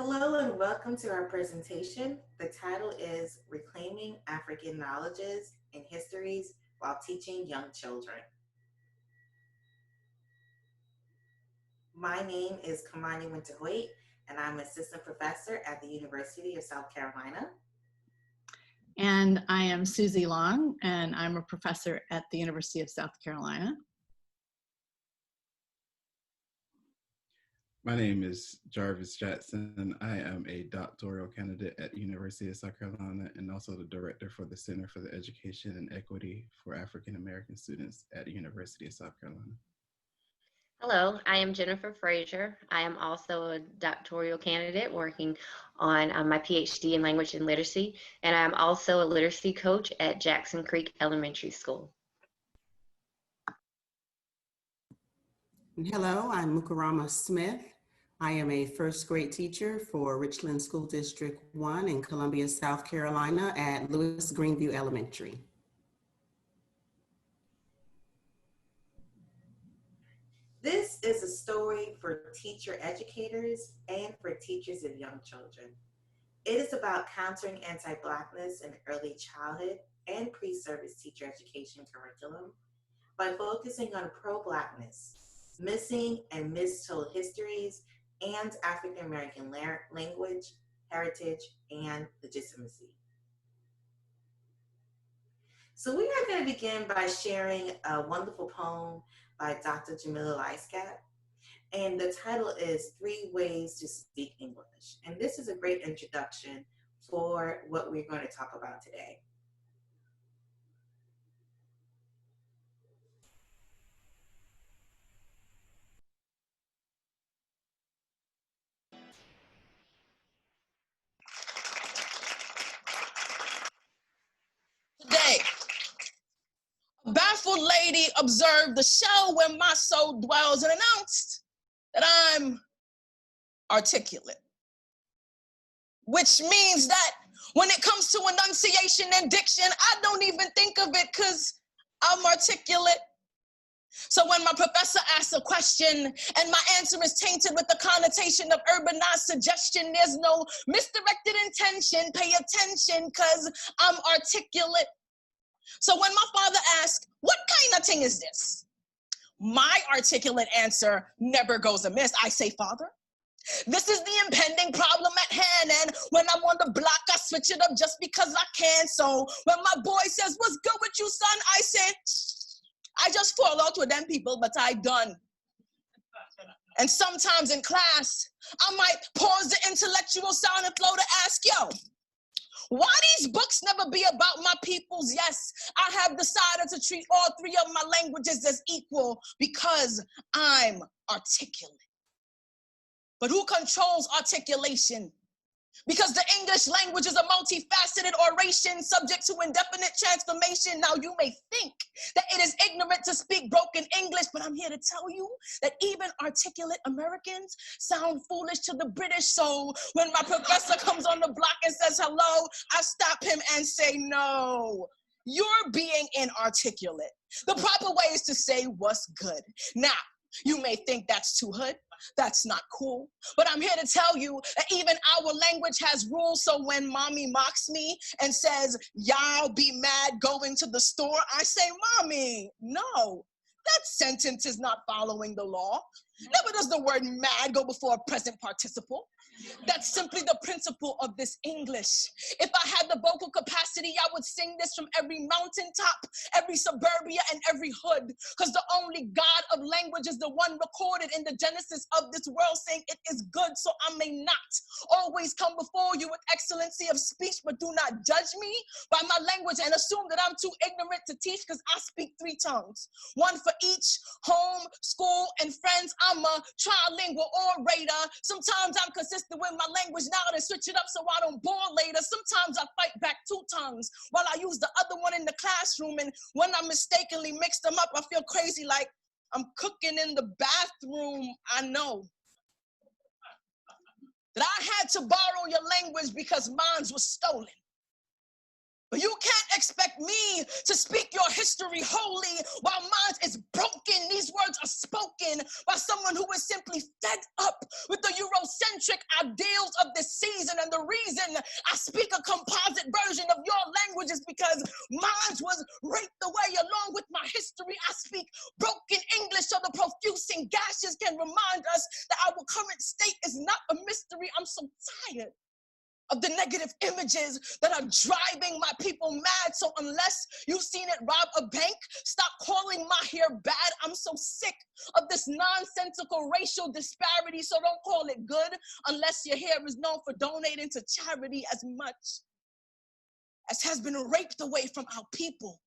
Hello and welcome to our presentation. The title is Reclaiming African Knowledges and Histories While Teaching Young Children. My name is Kamania Wynter-Hoyte, and I'm Assistant Professor at the University of South Carolina. And I am Susie Long, and I'm a professor at the University of South Carolina. My name is Jarvais Jackson. I am a doctoral candidate at the University of South Carolina and also the director for the Center for the Education and Equity for African American Students at the University of South Carolina. Hello, I am Jennipher Frazier. I am also a doctoral candidate working on my PhD in language and literacy, and I'm also a literacy coach at Jackson Creek Elementary School. Hello, I'm Mukkaramah Smith. I am a first grade teacher for Richland School District 1 in Columbia, South Carolina at Lewis Greenview Elementary. This is a story for teacher educators and for teachers of young children. It is about countering anti-Blackness in early childhood and pre-service teacher education curriculum by focusing on pro-Blackness, missing and mistold histories, and African American language, heritage, and legitimacy. So we are going to begin by sharing a wonderful poem by Dr. Jamila Lyscat. And the title is 3 Ways to Speak English. And this is a great introduction for what we're going to talk about today. Today, a baffled lady observed the shell where my soul dwells and announced that I'm articulate. Which means that when it comes to enunciation and diction, I don't even think of it because I'm articulate. So when my professor asks a question and my answer is tainted with the connotation of urbanized suggestion, there's no misdirected intention. Pay attention because I'm articulate. So when my father asks, what kind of thing is this? My articulate answer never goes amiss. I say, Father, this is the impending problem at hand, and when I'm on the block, I switch it up just because I can. So when my boy says, what's good with you, son? I say, I just fall out with them people, but I done. And sometimes in class, I might pause the intellectual sound and flow to ask, yo, why these books never be about my peoples? Yes, I have decided to treat all 3 of my languages as equal because I'm articulate. But who controls articulation? Because the English language is a multifaceted oration subject to indefinite transformation. Now you may think that it is ignorant to speak broken English, but I'm here to tell you that even articulate Americans sound foolish to the British. So when my professor comes on the block and says hello, I stop him and say, no, you're being inarticulate. The proper way is to say what's good. Now, you may think that's too hood. That's not cool. But I'm here to tell you that even our language has rules. So when mommy mocks me and says, y'all be mad going to the store, I say, mommy, no, that sentence is not following the law. Never does the word mad go before a present participle. That's simply the principle of this English. If I had the vocal capacity, I would sing this from every mountaintop, every suburbia, and every hood. Because the only God of language is the one recorded in the Genesis of this world, saying it is good, so I may not always come before you with excellency of speech, but do not judge me by my language and assume that I'm too ignorant to teach, because I speak 3 tongues. 1 for each, home, school, and friends. I'm a trilingual orator. Sometimes I'm consistent with my language now and switch it up so I don't bore later. Sometimes I fight back 2 tongues while I use the other one in the classroom. And when I mistakenly mix them up, I feel crazy like I'm cooking in the bathroom. I know that I had to borrow your language because mine was stolen. But you can't expect me to speak your history wholly while mine is broken. These words are spoken by someone who is simply fed up with the Eurocentric ideals of this season. And the reason I speak a composite version of your language is because mine was raped away along with my history. I speak broken English so the profuse and gashes can remind us that our current state is not a mystery. I'm so tired of the negative images that are driving my people mad. So unless you've seen it rob a bank, stop calling my hair bad. I'm so sick of this nonsensical racial disparity, so don't call it good unless your hair is known for donating to charity as much as has been raped away from our people.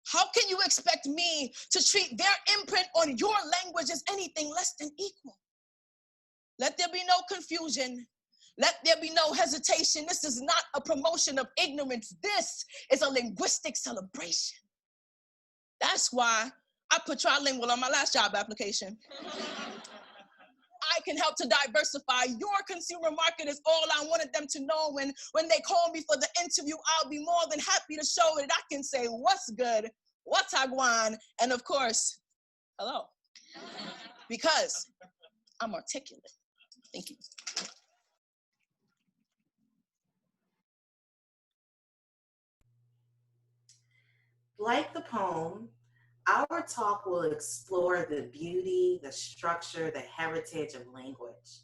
How can you expect me to treat their imprint on your language as anything less than equal? Let there be no confusion. Let there be no hesitation. This is not a promotion of ignorance. This is a linguistic celebration. That's why I put trilingual on my last job application. I can help to diversify your consumer market is all I wanted them to know. When they call me for the interview, I'll be more than happy to show that I can say what's good, what's agwan, and of course, hello. Because I'm articulate. Thank you. Like the poem, our talk will explore the beauty, the structure, the heritage of language.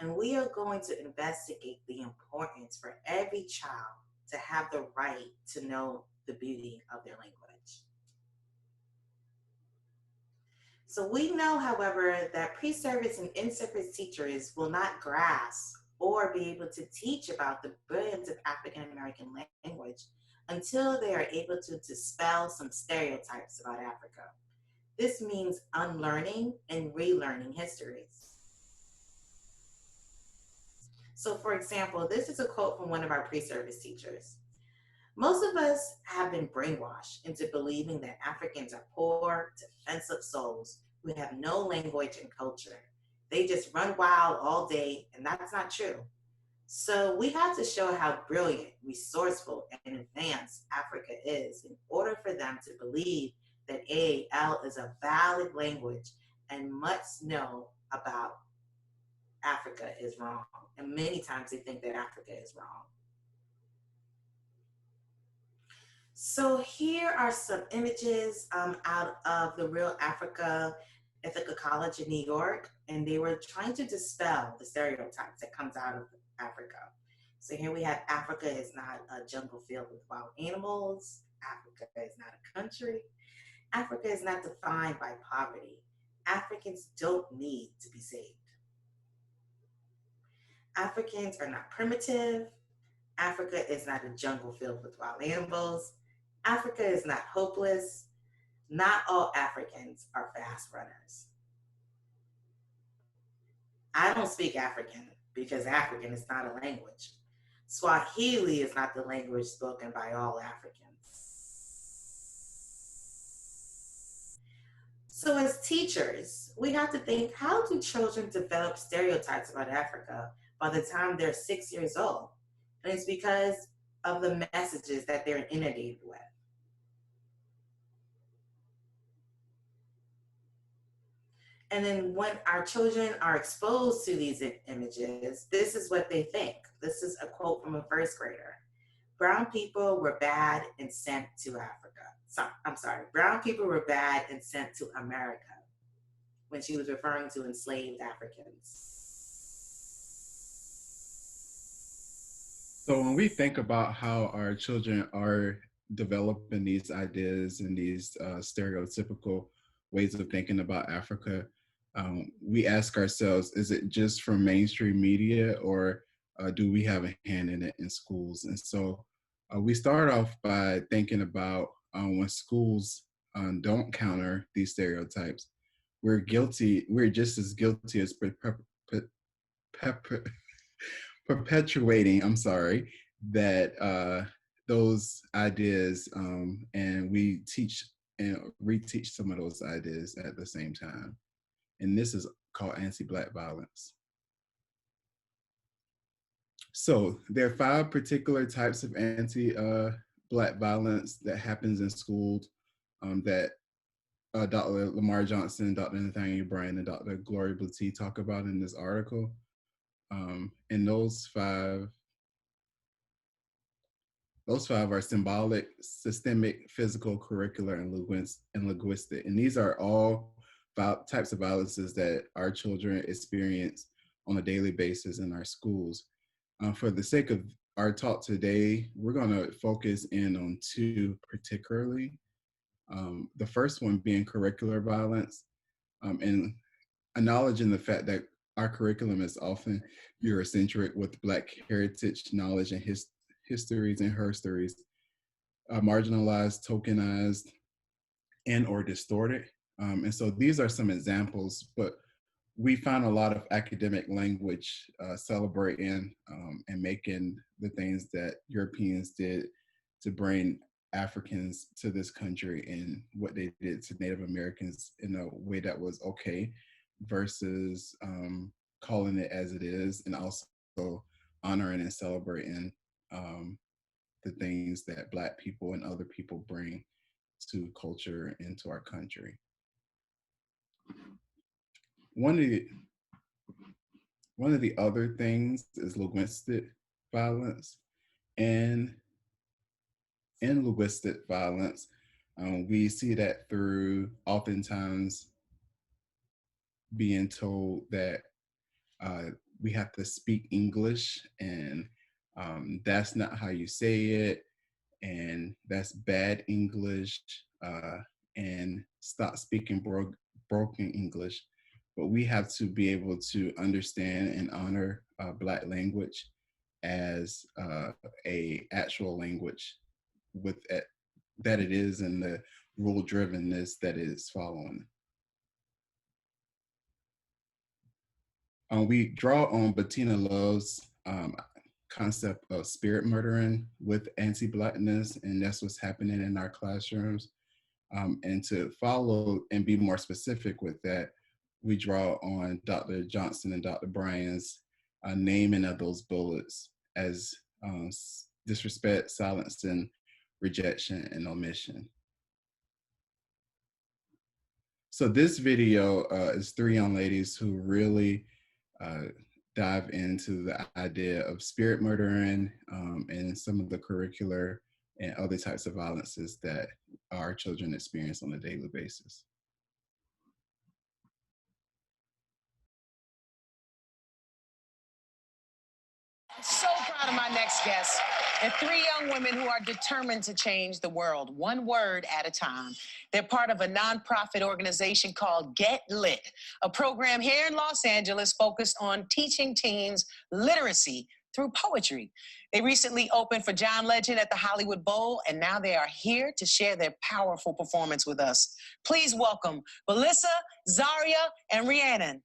And we are going to investigate the importance for every child to have the right to know the beauty of their language. So we know, however, that pre-service and in-service teachers will not grasp or be able to teach about the brilliance of African American language until they are able to dispel some stereotypes about Africa. This means unlearning and relearning histories. So for example, this is a quote from one of our pre-service teachers. Most of us have been brainwashed into believing that Africans are poor, defensive souls who have no language and culture. They just run wild all day, and that's not true. So we have to show how brilliant, resourceful, and advanced Africa is in order for them to believe that AAL is a valid language and must know about Africa is wrong. And many times they think that Africa is wrong. So here are some images out of the Real Africa Ithaca College in New York, and they were trying to dispel the stereotypes that comes out of Africa. So here we have Africa is not a jungle filled with wild animals. Africa is not a country. Africa is not defined by poverty. Africans don't need to be saved. Africans are not primitive. Africa is not a jungle filled with wild animals. Africa is not hopeless. Not all Africans are fast runners. I don't speak African because African is not a language. Swahili is not the language spoken by all Africans. So as teachers, we have to think, how do children develop stereotypes about Africa by the time they're 6 years old? And it's because of the messages that they're inundated with. And then when our children are exposed to these images, this is what they think. This is a quote from a first grader. Brown people were bad and sent to Africa. Brown people were bad and sent to America, when she was referring to enslaved Africans. So when we think about how our children are developing these ideas and these stereotypical ways of thinking about Africa, we ask ourselves, is it just from mainstream media, or do we have a hand in it in schools? And so we start off by thinking about when schools don't counter these stereotypes, we're just as guilty as perpetuating, that those ideas, and we teach and reteach some of those ideas at the same time. And this is called anti-Black violence. So there are 5 particular types of anti-Black violence that happens in schools that Dr. Lamar Johnson, Dr. Nathaniel Bryan, and Dr. Gloria Boutte talk about in this article. And those five are symbolic, systemic, physical, curricular, and linguistic. And these are all types of violences that our children experience on a daily basis in our schools. For the sake of our talk today, we're going to focus in on 2 particularly. The first one being curricular violence, and acknowledging the fact that our curriculum is often Eurocentric with Black heritage, knowledge, and histories and herstories, marginalized, tokenized, and or distorted. And so these are some examples, but we find a lot of academic language celebrating and making the things that Europeans did to bring Africans to this country and what they did to Native Americans in a way that was okay, versus calling it as it is, and also honoring and celebrating the things that Black people and other people bring to culture and to our country. One of the other things is linguistic violence. And in linguistic violence, we see that through oftentimes being told that we have to speak English, and that's not how you say it, and that's bad English, and stop speaking broken English. But we have to be able to understand and honor Black language as a actual language with it, that it is, and the rule drivenness that it is following. We draw on Bettina Love's concept of spirit murdering with anti-Blackness, and that's what's happening in our classrooms. And to follow and be more specific with that, we draw on Dr. Johnson and Dr. Bryan's naming of those bullets as disrespect, silencing, rejection, and omission. So this video is 3 young ladies who really dive into the idea of spirit murdering and some of the curricular and other types of violences that our children experience on a daily basis. I'm so proud of my next guests. They're 3 young women who are determined to change the world, one word at a time. They're part of a nonprofit organization called Get Lit, a program here in Los Angeles focused on teaching teens literacy through poetry. They recently opened for John Legend at the Hollywood Bowl, and now they are here to share their powerful performance with us. Please welcome Melissa, Zaria, and Rhiannon.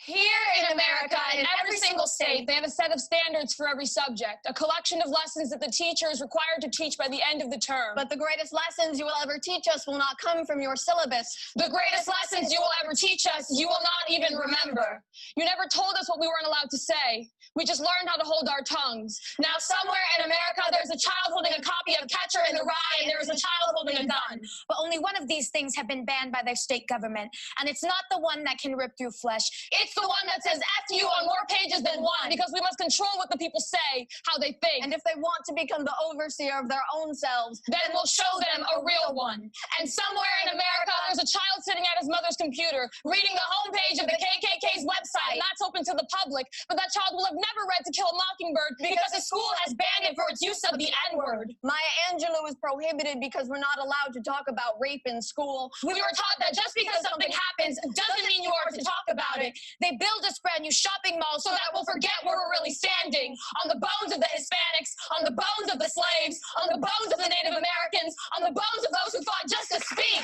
Here in America, in every single state, they have a set of standards for every subject, a collection of lessons that the teacher is required to teach by the end of the term. But the greatest lessons you will ever teach us will not come from your syllabus. The greatest lessons you will ever teach us, you will not even remember. You never told us what we weren't allowed to say. We just learned how to hold our tongues. Now, somewhere in America, there's a child holding a copy of Catcher in the Rye, and there is a child holding a gun. But only one of these things have been banned by their state government, and it's not the one that can rip through flesh. It's the one that says F you on more pages than one, because we must control what the people say, how they think. And if they want to become the overseer of their own selves, then we'll show them a real one. And somewhere in America, there's a child sitting at his mother's computer, reading the homepage of the KKK's website. And that's open to the public, but that child will have never read To Kill a Mockingbird because the school has banned it for its use of the N-word. Maya Angelou is prohibited because we're not allowed to talk about rape in school. We were taught that just because something happens doesn't mean you are to talk about it. They build us brand new shopping malls so that we'll forget where we're really standing. On the bones of the Hispanics, on the bones of the slaves, on the bones of the Native Americans, on the bones of those who fought just to speak.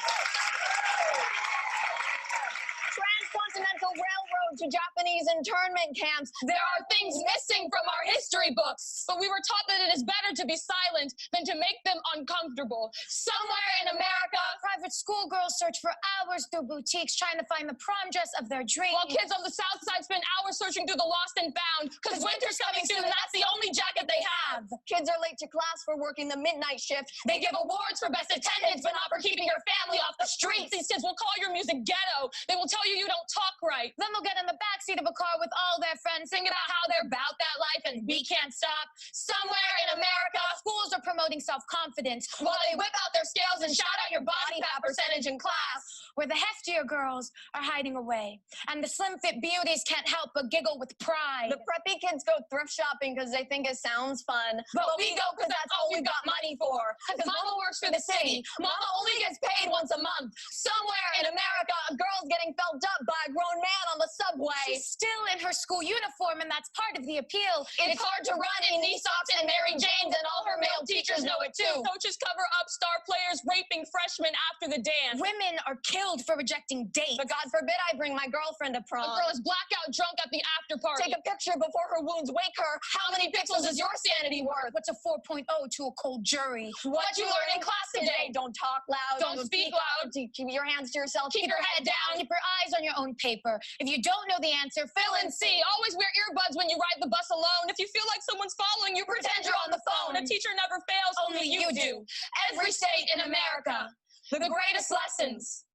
Transcontinental Railroad to Japanese internment camps. There are things missing from our history books. But we were taught that it is better to be silent than to make them uncomfortable. Somewhere in America, Private schoolgirls search for hours through boutiques trying to find the prom dress of their dreams. while kids on the South Side spend hours searching through the lost and found, because winter's coming soon and that's the only jacket they have. Kids are late to class for working the midnight shift. They give awards for best attendance, but not for keeping your family off the streets. These kids will call your music ghetto. They will tell you you don't talk right. Then they'll get in the backseat of a car with all their friends, Sing about how they're about that life and we can't stop. Somewhere in America, schools are promoting self-confidence, while they whip out their scales and shout out your body fat percentage in class. where the heftier girls are hiding away, and the slim fit beauties can't help but giggle with pride. The preppy kids go thrift shopping because they think it sounds fun. But we go because that's all we've got money for. Because Mama works for the city. Mama only gets paid once a month. Somewhere in America, A girl's getting felt up by a grown man on the subway. She's still in her school uniform, and that's part of the appeal. it's hard to run in knee socks and Mary Janes, and all her male teachers know it too. Coaches cover up star players raping freshmen after the dance. Women are killed for rejecting dates. But God forbid I bring my girlfriend to A prom. girl is blackout drunk at the after party. Take a picture before her wounds wake her. How many pixels is your sanity worth? What's a 4.0 to a cold jury? What you learn in class today? Don't talk loud. Don't speak loud. Keep your hands to yourself. Keep your head down. Keep your eyes on your own paper. If you don't know the answer, Fill in C. Always wear earbuds when you ride the bus alone. If you feel like someone's following you, pretend you're on the phone. A teacher never fails, only you do. Every state in America, the greatest lessons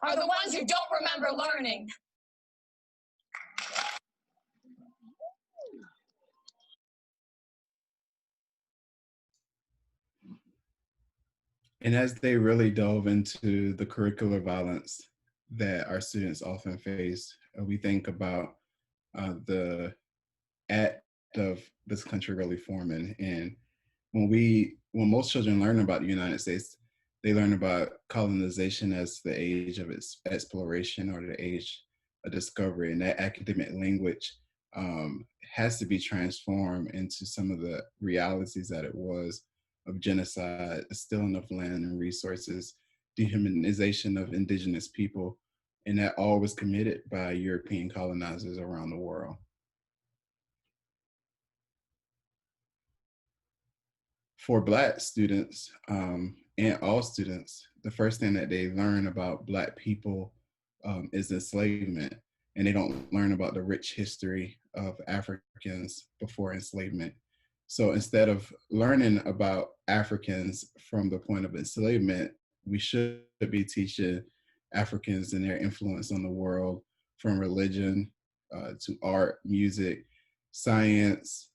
are the ones you don't remember learning. And as they really dove into the curricular violence that our students often face, we think about the act of this country really forming. And when most children learn about the United States, they learn about colonization as the age of its exploration or the age of discovery. And that academic language has to be transformed into some of the realities that it was of genocide, the stealing of land and resources, dehumanization of indigenous people, and that all was committed by European colonizers around the world. For Black students and all students, the first thing that they learn about Black people is enslavement, and they don't learn about the rich history of Africans before enslavement. So instead of learning about Africans from the point of enslavement, we should be teaching Africans and their influence on the world, from religion to art, music, science,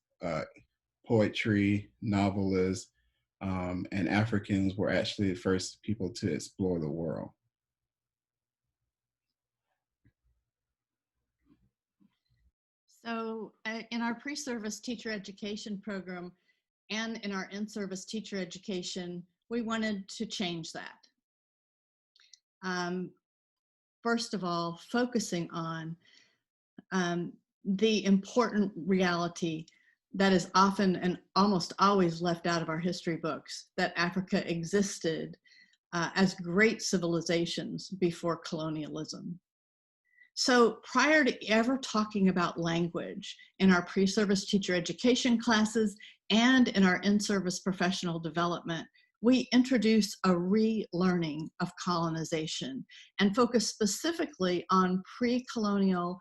poetry, novelists, and Africans were actually the first people to explore the world. So in our pre-service teacher education program and in our in-service teacher education, we wanted to change that. First of all, focusing on the important reality that is often and almost always left out of our history books, that Africa existed as great civilizations before colonialism. So prior to ever talking about language in our pre-service teacher education classes and in our in-service professional development, we introduce a relearning of colonization and focus specifically on pre-colonial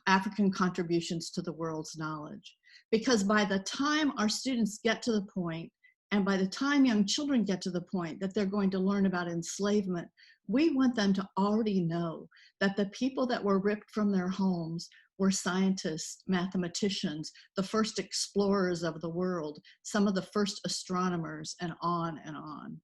African contributions to the world's knowledge. Because by the time our students get to the point, and by the time young children get to the point that they're going to learn about enslavement, we want them to already know that the people that were ripped from their homes were scientists, mathematicians, the first explorers of the world, some of the first astronomers, and on and on.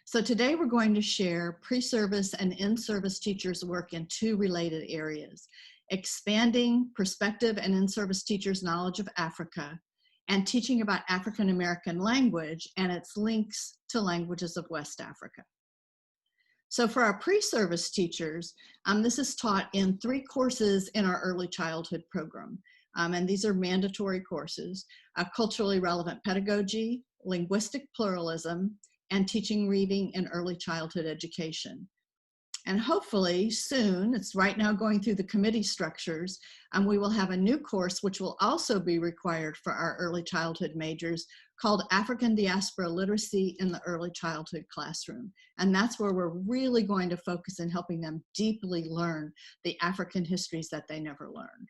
So today we're going to share pre-service and in-service teachers' work in two related areas: expanding prospective and in-service teachers' knowledge of Africa, and teaching about African American language and its links to languages of West Africa. So for our pre-service teachers, this is taught in 3 courses in our early childhood program. And these are mandatory courses: culturally relevant pedagogy, linguistic pluralism, and teaching reading in early childhood education. And hopefully soon, it's right now going through the committee structures, and we will have a new course which will also be required for our early childhood majors called African Diaspora Literacy in the Early Childhood Classroom. And that's where we're really going to focus in helping them deeply learn the African histories that they never learned.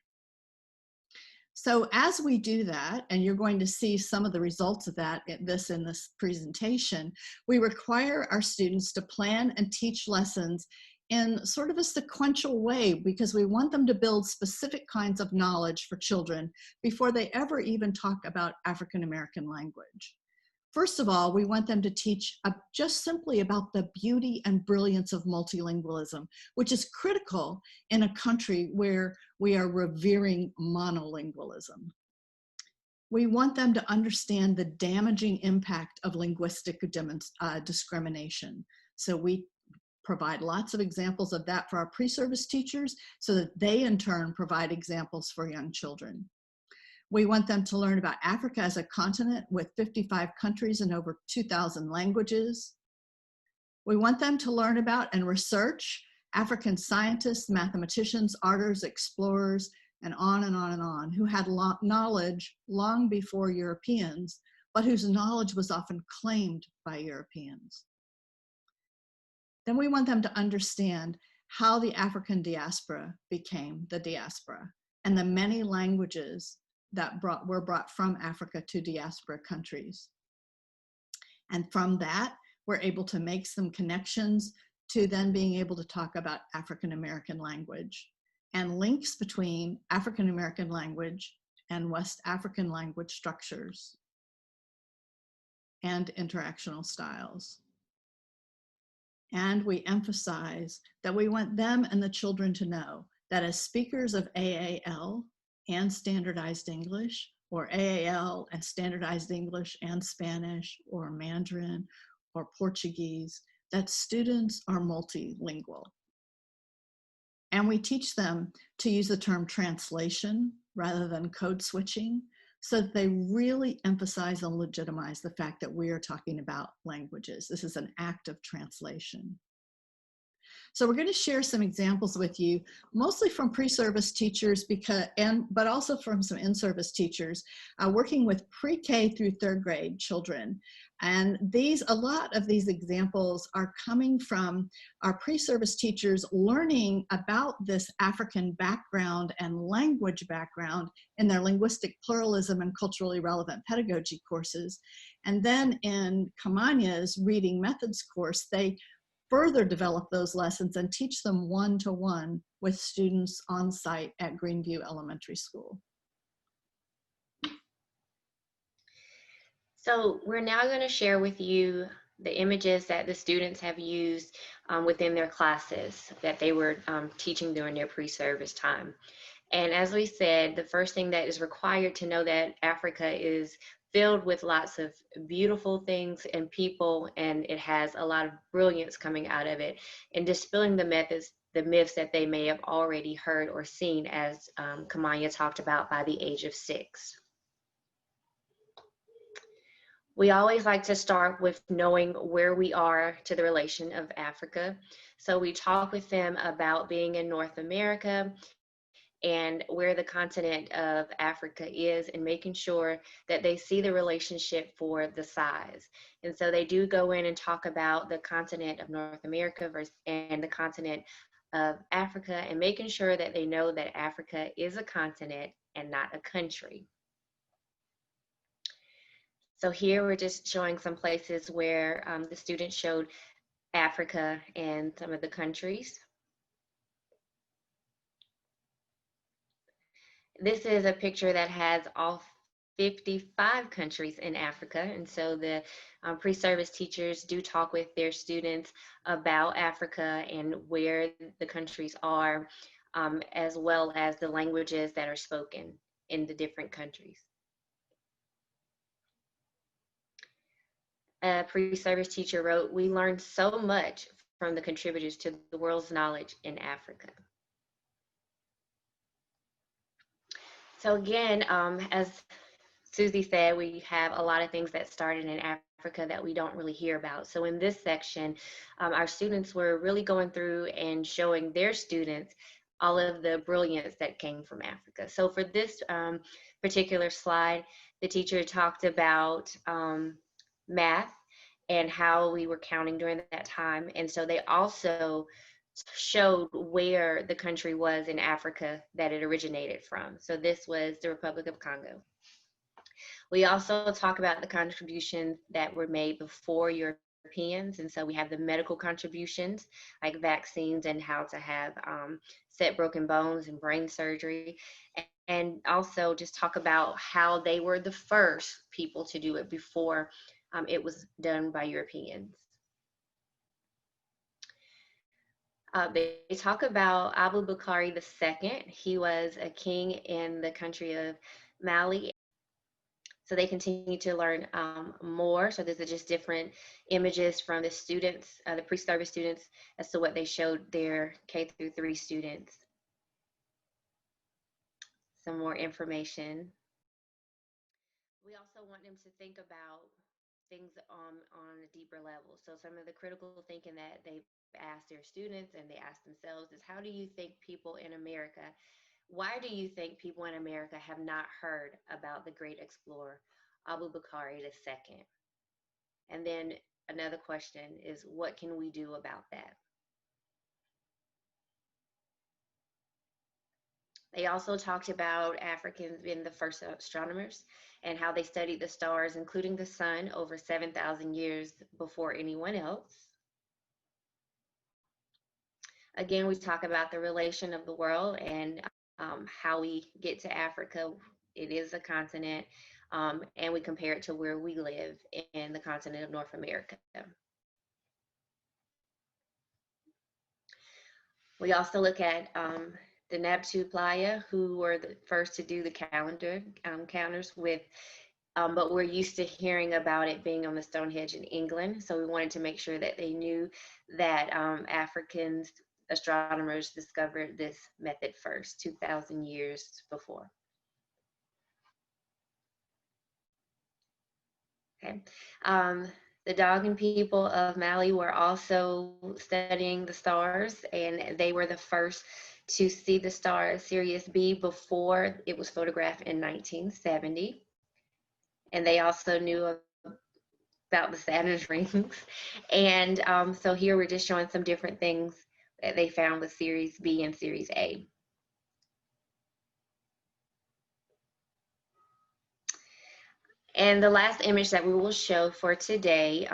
So as we do that, and you're going to see some of the results of that in this presentation, we require our students to plan and teach lessons in sort of a sequential way, because we want them to build specific kinds of knowledge for children before they ever even talk about African American language. First of all, we want them to teach just simply about the beauty and brilliance of multilingualism, which is critical in a country where we are revering monolingualism. We want them to understand the damaging impact of linguistic discrimination. So we provide lots of examples of that for our pre-service teachers so that they in turn provide examples for young children. We want them to learn about Africa as a continent with 55 countries and over 2,000 languages. We want them to learn about and research African scientists, mathematicians, artists, explorers, and on and on and on, who had knowledge long before Europeans, but whose knowledge was often claimed by Europeans. Then we want them to understand how the African diaspora became the diaspora and the many languages that were brought from Africa to diaspora countries. And from that, we're able to make some connections to then being able to talk about African American language and links between African American language and West African language structures and interactional styles. And we emphasize that we want them and the children to know that as speakers of AAL and standardized English, or AAL and standardized English and Spanish, or Mandarin, or Portuguese, that students are multilingual. And we teach them to use the term translation rather than code switching, so that they really emphasize and legitimize the fact that we are talking about languages. This is an act of translation. So we're going to share some examples with you, mostly from pre-service teachers, but also from some in-service teachers working with pre-K through third grade children. And a lot of these examples are coming from our pre-service teachers learning about this African background and language background in their linguistic pluralism and culturally relevant pedagogy courses. And then in Kamania's reading methods course, they further develop those lessons and teach them one-to-one with students on site at Greenview Elementary School. So we're now going to share with you the images that the students have used within their classes that they were teaching during their pre-service time. And as we said, the first thing that is required to know that Africa is filled with lots of beautiful things and people, and it has a lot of brilliance coming out of it, and dispelling the myths that they may have already heard or seen, as Kamania talked about, by the age of 6. We always like to start with knowing where we are to the relation of Africa. So we talk with them about being in North America and where the continent of Africa is, and making sure that they see the relationship for the size. And so they do go in and talk about the continent of North America and the continent of Africa, and making sure that they know that Africa is a continent and not a country. So here we're just showing some places where the students showed Africa and some of the countries. This is a picture that has all 55 countries in Africa. And so the pre-service teachers do talk with their students about Africa and where the countries are, as well as the languages that are spoken in the different countries. A pre-service teacher wrote, "We learned so much from the contributors to the world's knowledge in Africa." So again, as Susie said, we have a lot of things that started in Africa that we don't really hear about. So in this section, our students were really going through and showing their students all of the brilliance that came from Africa. So for this particular slide, the teacher talked about math and how we were counting during that time. And so they also showed where the country was in Africa that it originated from. So this was the Republic of Congo. We also talk about the contributions that were made before Europeans. And so we have the medical contributions like vaccines and how to have set broken bones and brain surgery. And also just talk about how they were the first people to do it before it was done by Europeans. They talk about Abu Bakari II. He was a king in the country of Mali. So they continue to learn more. So these are just different images from the students, the pre-service students, as to what they showed their K-3 students. Some more information. We also want them to think about things on a deeper level. So some of the critical thinking that they've asked their students and they ask themselves is, how do you think people in America, why do you think people in America have not heard about the great explorer, Abu Bakari II? And then another question is, what can we do about that? They also talked about Africans being the first astronomers and how they studied the stars, including the sun, over 7,000 years before anyone else. Again, we talk about the relation of the world and how we get to Africa. It is a continent, and we compare it to where we live in the continent of North America. We also look at the Nabtu Playa, who were the first to do the calendar counters with, but we're used to hearing about it being on the Stonehenge in England. So we wanted to make sure that they knew that Africans, astronomers, discovered this method first, 2,000 years before. Okay. The Dogon people of Mali were also studying the stars, and they were the first to see the star Sirius B before it was photographed in 1970. And they also knew about the Saturn's rings. And so here we're just showing some different things that they found with Sirius B and Sirius A. And the last image that we will show for today,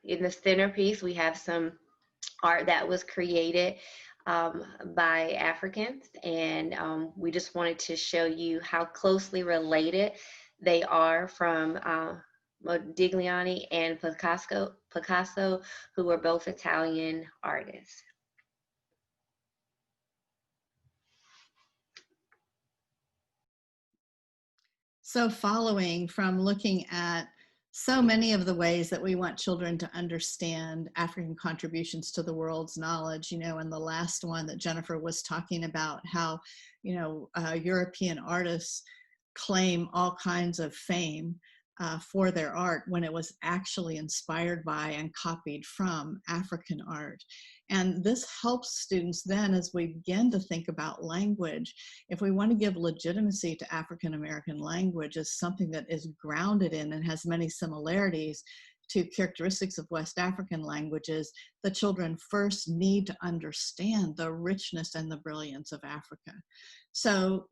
in the centerpiece, we have some art that was created by Africans. And we just wanted to show you how closely related they are from Modigliani and Picasso, who were both Italian artists. So following from looking at so many of the ways that we want children to understand African contributions to the world's knowledge, you know, and the last one that Jennipher was talking about, how, you know, European artists claim all kinds of fame for their art when it was actually inspired by and copied from African art. And this helps students then, as we begin to think about language, if we want to give legitimacy to African American language as something that is grounded in and has many similarities to characteristics of West African languages, the children first need to understand the richness and the brilliance of Africa. So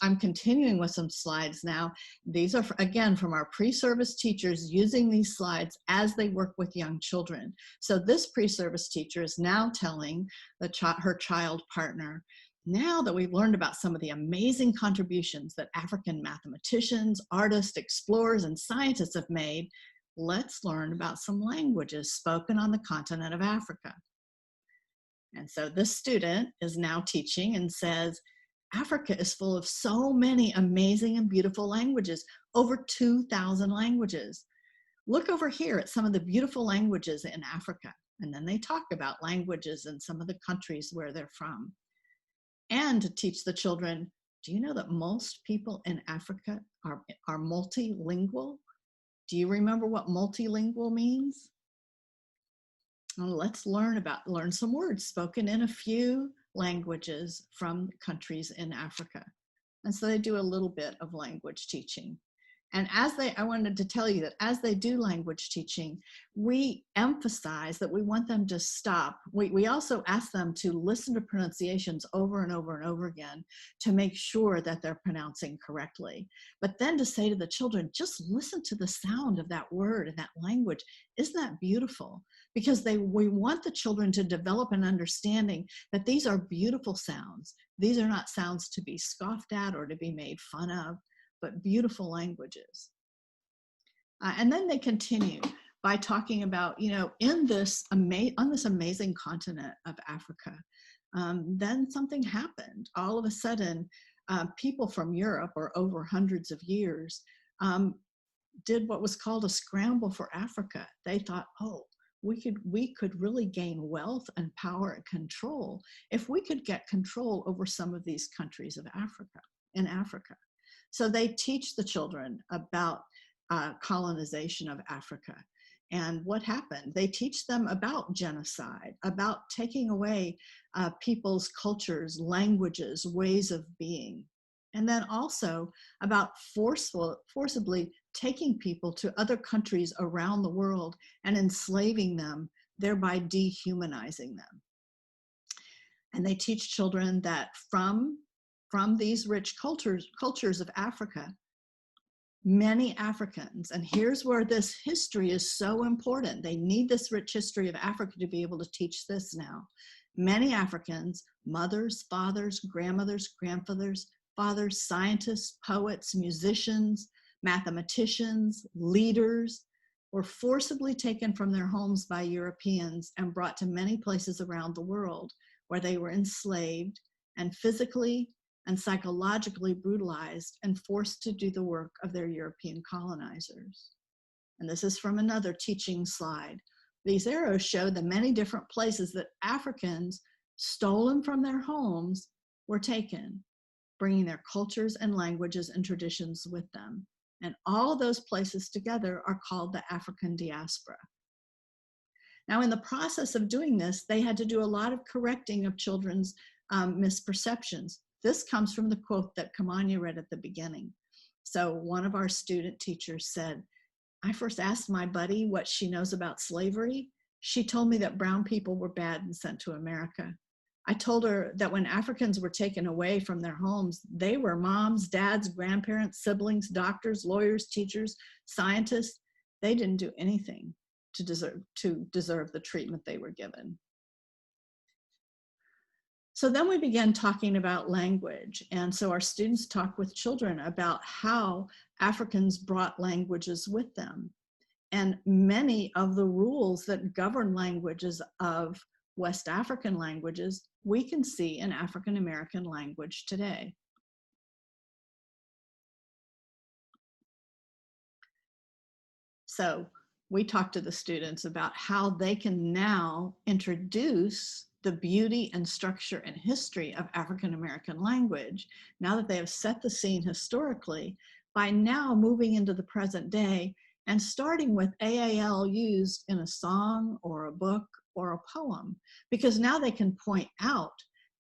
I'm continuing with some slides now. These are, again, from our pre-service teachers using these slides as they work with young children. So this pre-service teacher is now telling her child partner, now that we've learned about some of the amazing contributions that African mathematicians, artists, explorers, and scientists have made, let's learn about some languages spoken on the continent of Africa. And so this student is now teaching and says, Africa is full of so many amazing and beautiful languages, over 2,000 languages. Look over here at some of the beautiful languages in Africa. And then they talk about languages in some of the countries where they're from. And to teach the children, do you know that most people in Africa are multilingual? Do you remember what multilingual means? Well, let's learn some words spoken in a few languages from countries in Africa. And so they do a little bit of language teaching. And I wanted to tell you that as they do language teaching, we emphasize that we want them to stop. We also ask them to listen to pronunciations over and over and over again to make sure that they're pronouncing correctly. But then to say to the children, just listen to the sound of that word and that language. Isn't that beautiful? Because we want the children to develop an understanding that these are beautiful sounds. These are not sounds to be scoffed at or to be made fun of, but beautiful languages. And then they continue by talking about, on this amazing continent of Africa, then something happened. All of a sudden, people from Europe, or over hundreds of years, did what was called a scramble for Africa. They thought, oh, we could really gain wealth and power and control if we could get control over some of these countries in Africa. So they teach the children about colonization of Africa and what happened. They teach them about genocide, about taking away people's cultures, languages, ways of being, and then also about forcibly taking people to other countries around the world and enslaving them, thereby dehumanizing them. And they teach children that from these rich cultures of Africa, many Africans, and here's where this history is so important. They need this rich history of Africa to be able to teach this now. Many Africans, mothers, fathers, grandmothers, grandfathers, fathers, scientists, poets, musicians, mathematicians, leaders, were forcibly taken from their homes by Europeans and brought to many places around the world where they were enslaved and physically and psychologically brutalized and forced to do the work of their European colonizers. And this is from another teaching slide. These arrows show the many different places that Africans, stolen from their homes, were taken, bringing their cultures and languages and traditions with them. And all of those places together are called the African diaspora. Now, in the process of doing this, they had to do a lot of correcting of children's misperceptions. This comes from the quote that Kamania read at the beginning. So one of our student teachers said, I first asked my buddy what she knows about slavery. She told me that brown people were bad and sent to America. I told her that when Africans were taken away from their homes, they were moms, dads, grandparents, siblings, doctors, lawyers, teachers, scientists. They didn't do anything to deserve the treatment they were given. So then we began talking about language. And so our students talked with children about how Africans brought languages with them. And many of the rules that govern languages of West African languages, we can see in African American language today. So we talked to the students about how they can now introduce the beauty and structure and history of African American language, now that they have set the scene historically, by now moving into the present day and starting with AAL used in a song or a book or a poem, because now they can point out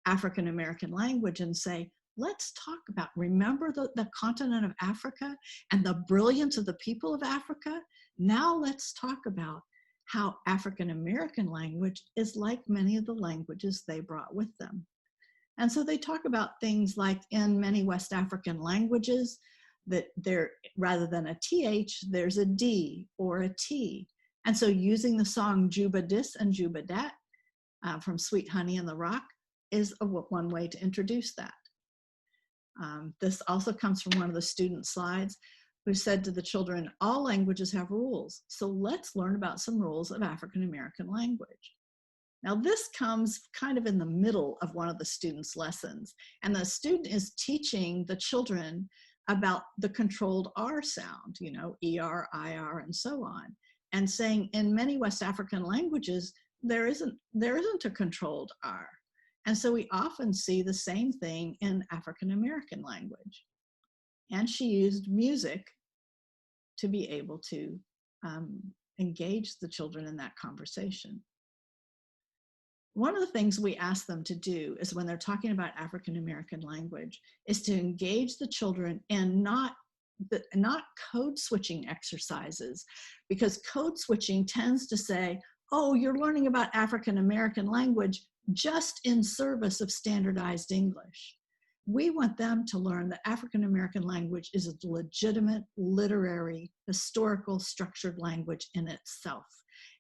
African American language and say, let's talk about, remember the continent of Africa and the brilliance of the people of Africa? Now let's talk about how African American language is like many of the languages they brought with them. And so they talk about things like in many West African languages, that there, rather than a TH, there's a D or a T. And so using the song Juba Dis and Juba Dat from Sweet Honey in the Rock is one way to introduce that. This also comes from one of the student slides, who said to the children, all languages have rules, so let's learn about some rules of African American language. Now this comes kind of in the middle of one of the students' lessons, and the student is teaching the children about the controlled R sound, you know, ER, IR, and so on, and saying in many West African languages, there isn't a controlled R. And so we often see the same thing in African American language. And she used music to be able to engage the children in that conversation. One of the things we ask them to do is when they're talking about African American language is to engage the children in not code switching exercises, because code switching tends to say, oh, you're learning about African American language just in service of standardized English. We want them to learn that African American language is a legitimate, literary, historical, structured language in itself.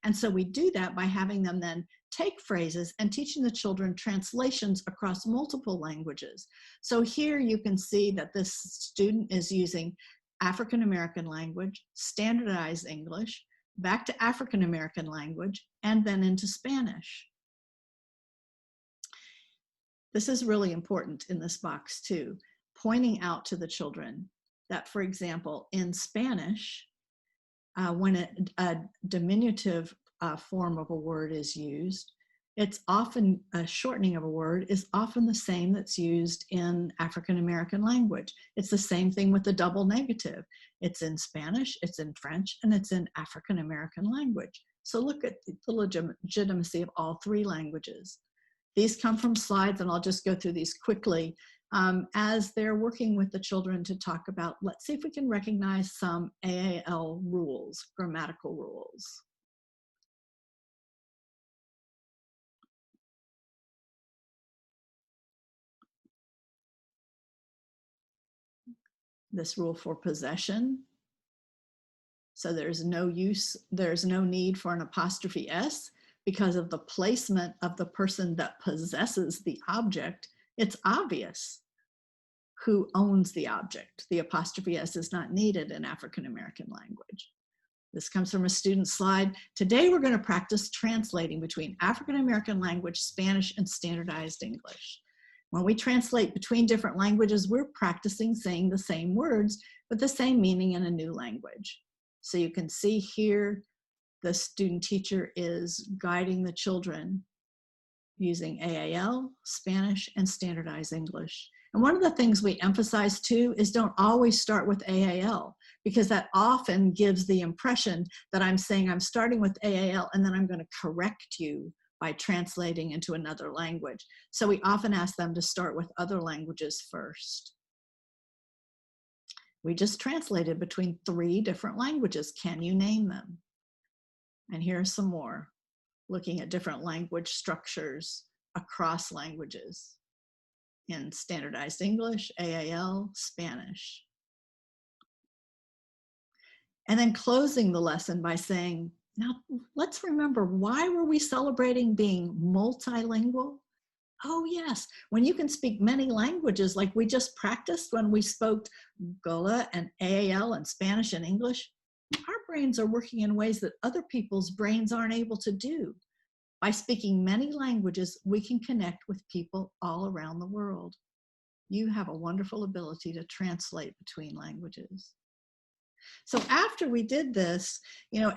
And so we do that by having them then take phrases and teaching the children translations across multiple languages. So here you can see that this student is using African American language, standardized English, back to African American language, and then into Spanish. This is really important in this box too, pointing out to the children that, for example, in Spanish, when a diminutive form of a word is used, it's often a shortening of a word is often the same that's used in African American language. It's the same thing with the double negative. It's in Spanish, it's in French, and it's in African American language. So look at the legitimacy of all three languages. These come from slides, and I'll just go through these quickly as they're working with the children to talk about, let's see if we can recognize some AAL rules, grammatical rules. This rule for possession. So there's no need for an apostrophe S because of the placement of the person that possesses the object. It's obvious who owns the object. The apostrophe S is not needed in African American language. This comes from a student slide. Today we're going to practice translating between African American language, Spanish, and standardized English. When we translate between different languages, we're practicing saying the same words, but the same meaning in a new language. So you can see here, the student teacher is guiding the children using AAL, Spanish, and standardized English. And one of the things we emphasize too is don't always start with AAL, because that often gives the impression that I'm saying I'm starting with AAL and then I'm going to correct you by translating into another language. So we often ask them to start with other languages first. We just translated between 3 different languages. Can you name them? And here are some more, looking at different language structures across languages in standardized English, AAL, Spanish. And then closing the lesson by saying, now let's remember, why were we celebrating being multilingual? Oh yes, when you can speak many languages like we just practiced when we spoke Gullah and AAL and Spanish and English, our brains are working in ways that other people's brains aren't able to do. By speaking many languages, we can connect with people all around the world. You have a wonderful ability to translate between languages. So after we did this,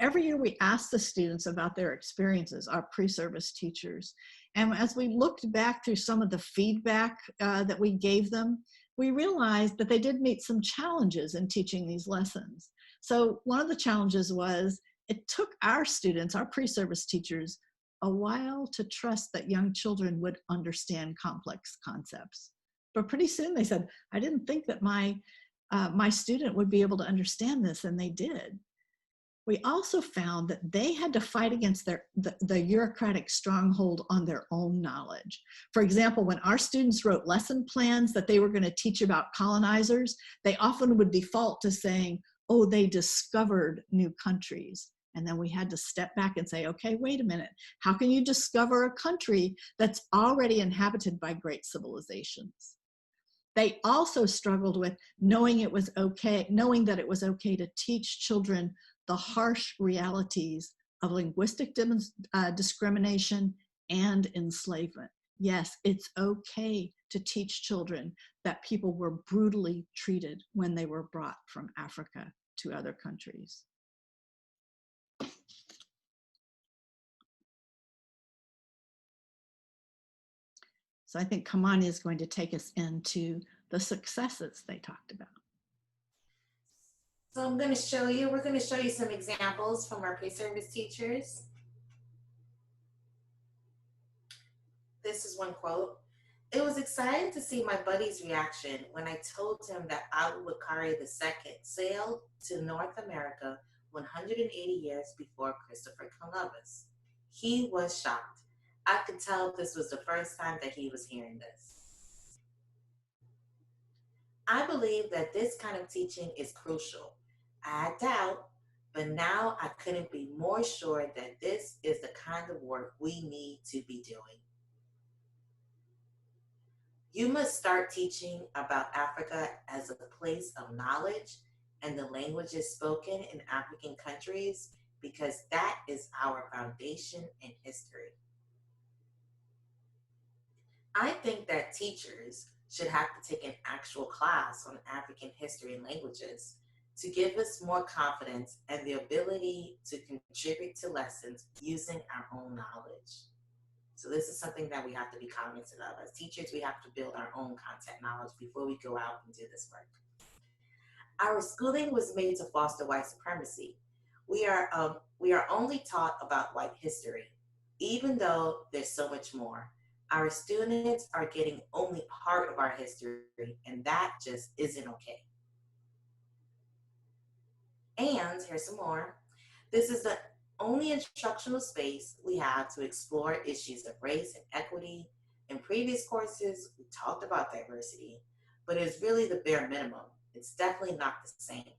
every year we asked the students about their experiences, our pre-service teachers. And as we looked back through some of the feedback that we gave them, we realized that they did meet some challenges in teaching these lessons. So one of the challenges was it took our students, our pre-service teachers, a while to trust that young children would understand complex concepts. But pretty soon they said, I didn't think that my student would be able to understand this, and they did. We also found that they had to fight against the bureaucratic stronghold on their own knowledge. For example, when our students wrote lesson plans that they were going to teach about colonizers, they often would default to saying, oh, they discovered new countries. And then we had to step back and say, okay, wait a minute. How can you discover a country that's already inhabited by great civilizations? They also struggled with knowing that it was okay to teach children the harsh realities of linguistic discrimination and enslavement. Yes, it's okay to teach children that people were brutally treated when they were brought from Africa to other countries. So I think Kamania is going to take us into the successes they talked about. So we're going to show you some examples from our pre-service teachers. This is one quote. It was exciting to see my buddy's reaction when I told him that Abu Bakr II sailed to North America 180 years before Christopher Columbus. He was shocked. I could tell this was the first time that he was hearing this. I believe that this kind of teaching is crucial. I had doubt, but now I couldn't be more sure that this is the kind of work we need to be doing. You must start teaching about Africa as a place of knowledge and the languages spoken in African countries, because that is our foundation in history. I think that teachers should have to take an actual class on African history and languages to give us more confidence and the ability to contribute to lessons using our own knowledge. So this is something that we have to be cognizant of. As teachers, we have to build our own content knowledge before we go out and do this work. Our schooling was made to foster white supremacy. We are only taught about white history, even though there's so much more. Our students are getting only part of our history, and that just isn't okay. And here's some more. This is the only instructional space we have to explore issues of race and equity. In previous courses, we talked about diversity, but it's really the bare minimum. It's definitely not the same.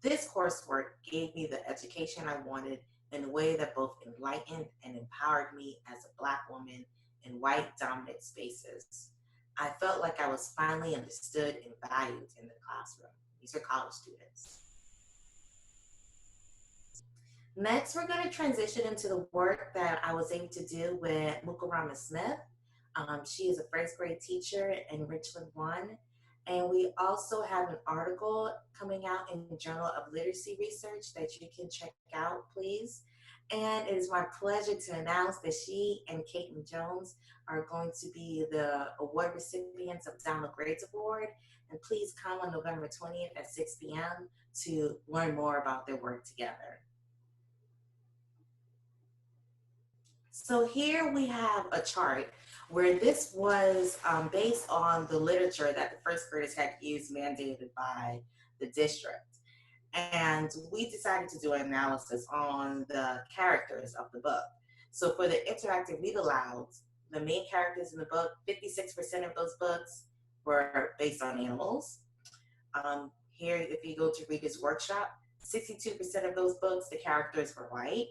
This coursework gave me the education I wanted in a way that both enlightened and empowered me as a Black woman in white-dominant spaces. I felt like I was finally understood and valued in the classroom. These are college students. Next, we're going to transition into the work that I was able to do with Mukkaramah Smith. She is a first grade teacher in Richland 1. And we also have an article coming out in the Journal of Literacy Research that you can check out, please. And it is my pleasure to announce that she and Caitlin Jones are going to be the award recipients of Download Grades Award. And please come on November 20th at 6 p.m. to learn more about their work together. So here we have a chart where this was based on the literature that the first graders had used, mandated by the district. And we decided to do an analysis on the characters of the book. So for the interactive read alouds, the main characters in the book, 56% of those books were based on animals. Here, if you go to Reader's Workshop, 62% of those books, the characters were white.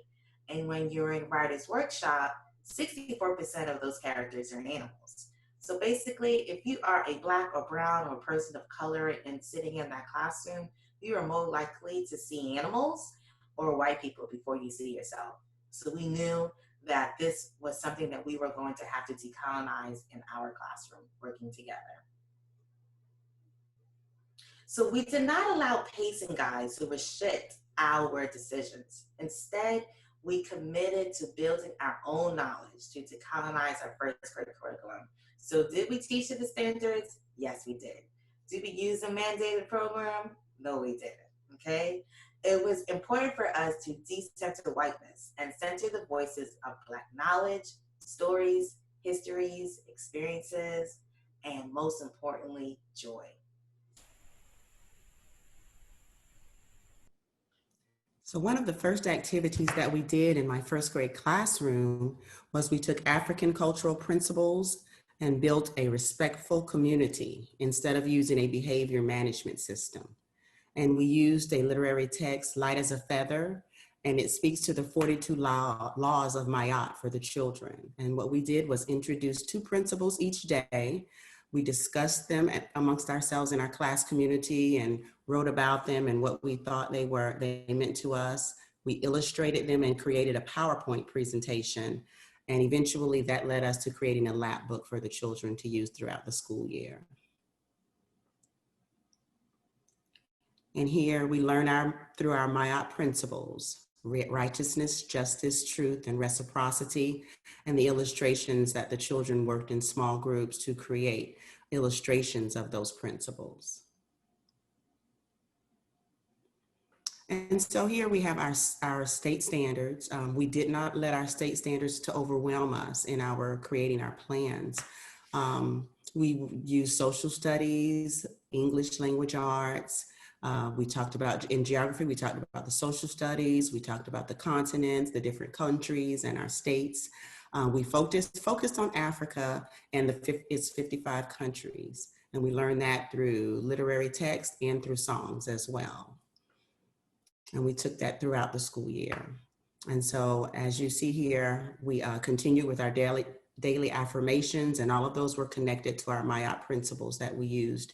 And when you're in Writer's Workshop, 64% of those characters are animals. So basically, if you are a Black or brown or person of color and sitting in that classroom, you are more likely to see animals or white people before you see yourself. So we knew that this was something that we were going to have to decolonize in our classroom, working together. So we did not allow pacing guides to restrict our decisions. Instead, we committed to building our own knowledge to decolonize our first grade curriculum. So did we teach to the standards? Yes, we did. Did we use a mandated program? No, we didn't, okay? It was important for us to decenter whiteness and center the voices of Black knowledge, stories, histories, experiences, and most importantly, joy. So one of the first activities that we did in my first grade classroom was we took African cultural principles and built a respectful community instead of using a behavior management system. And we used a literary text, Light as a Feather, and it speaks to the 42 laws of Mayat for the children. And what we did was introduce 2 principles each day. We discussed them amongst ourselves in our class community and wrote about them and what we thought they meant to us. We illustrated them and created a PowerPoint presentation. And eventually that led us to creating a lap book for the children to use throughout the school year. And here we learn through our Mayat principles, righteousness, justice, truth, and reciprocity, and the illustrations that the children worked in small groups to create illustrations of those principles. And so here we have our state standards. We did not let our state standards to overwhelm us in our creating our plans. We use social studies, English language arts. We talked about, in geography, we talked about the social studies, we talked about the continents, the different countries and our states. We focused on Africa and its 55 countries. And we learned that through literary text and through songs as well. And we took that throughout the school year. And so as you see here, we continue with our daily affirmations, and all of those were connected to our MIOP principles that we used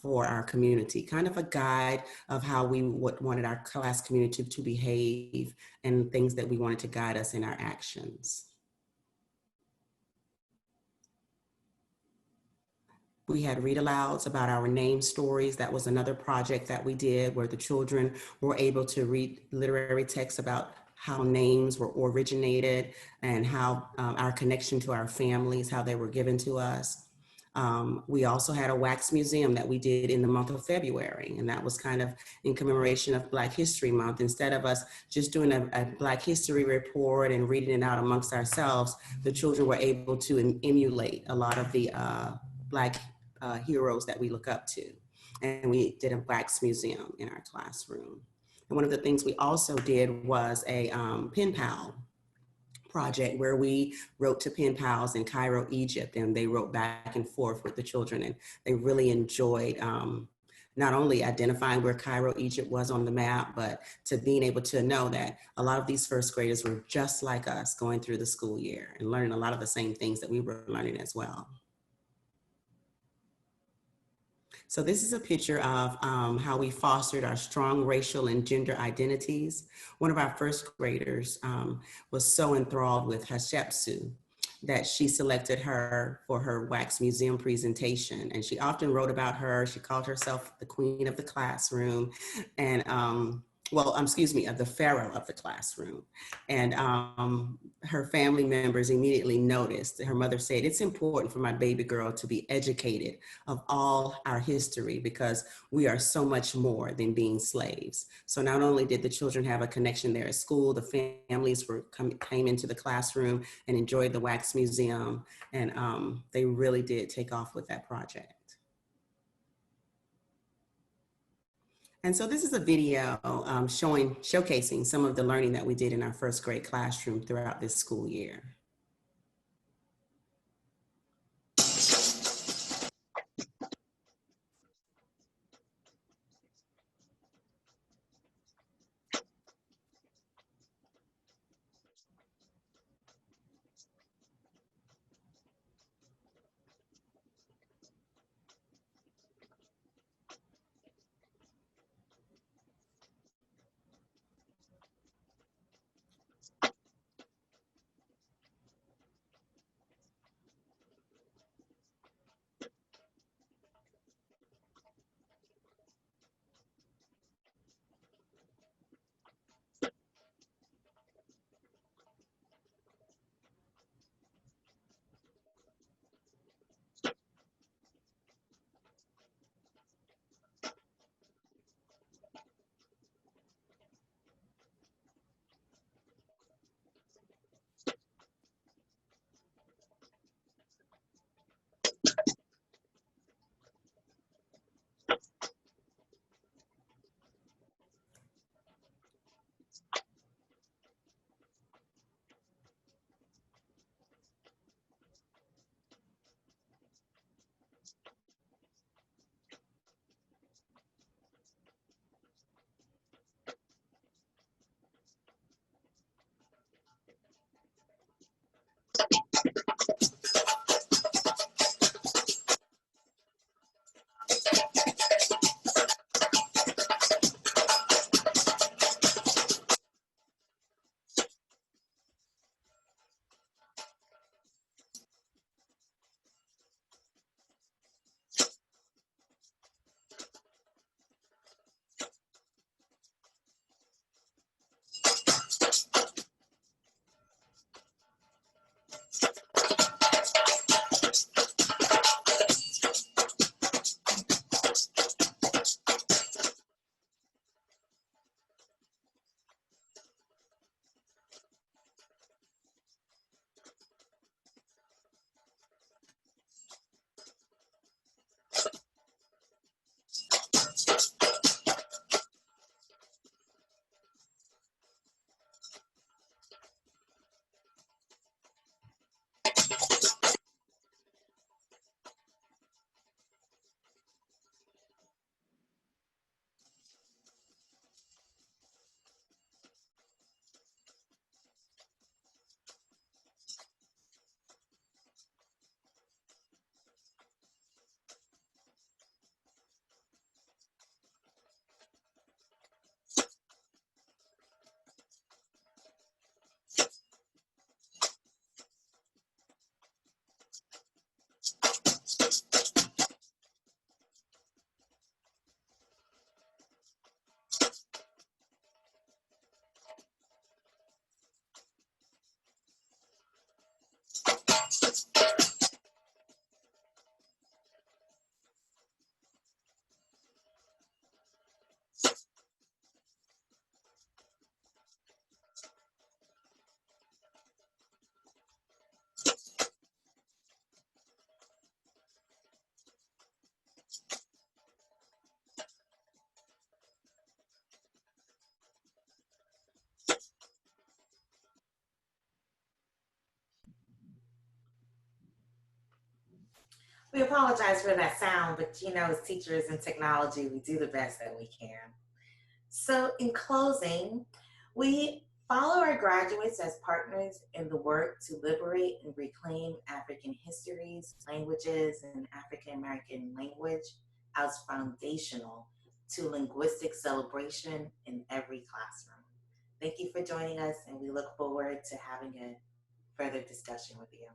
for our community, kind of a guide of how we wanted our class community to behave and things that we wanted to guide us in our actions. We had read alouds about our name stories. That was another project that we did where the children were able to read literary texts about how names were originated and how our connection to our families, how they were given to us. We also had a wax museum that we did in the month of February, and that was kind of in commemoration of Black History Month. Instead of us just doing a Black History report and reading it out amongst ourselves, the children were able to emulate a lot of the Black heroes that we look up to. And we did a wax museum in our classroom. And one of the things we also did was a pen pal project where we wrote to pen pals in Cairo, Egypt, and they wrote back and forth with the children, and they really enjoyed not only identifying where Cairo, Egypt was on the map, but to being able to know that a lot of these first graders were just like us going through the school year and learning a lot of the same things that we were learning as well. So this is a picture of how we fostered our strong racial and gender identities. One of our first graders was so enthralled with Hatshepsut that she selected her for her wax museum presentation. And she often wrote about her. She called herself the queen of the classroom, and the pharaoh of the classroom. And her family members immediately noticed. Her mother said, "It's important for my baby girl to be educated of all our history because we are so much more than being slaves." So not only did the children have a connection there at school, the families came into the classroom and enjoyed the wax museum, and they really did take off with that project. And so this is a video showcasing some of the learning that we did in our first grade classroom throughout this school year. We apologize for that sound, but you know, as teachers in technology, we do the best that we can. So in closing, we follow our graduates as partners in the work to liberate and reclaim African histories, languages, and African American language as foundational to linguistic celebration in every classroom. Thank you for joining us, and we look forward to having a further discussion with you.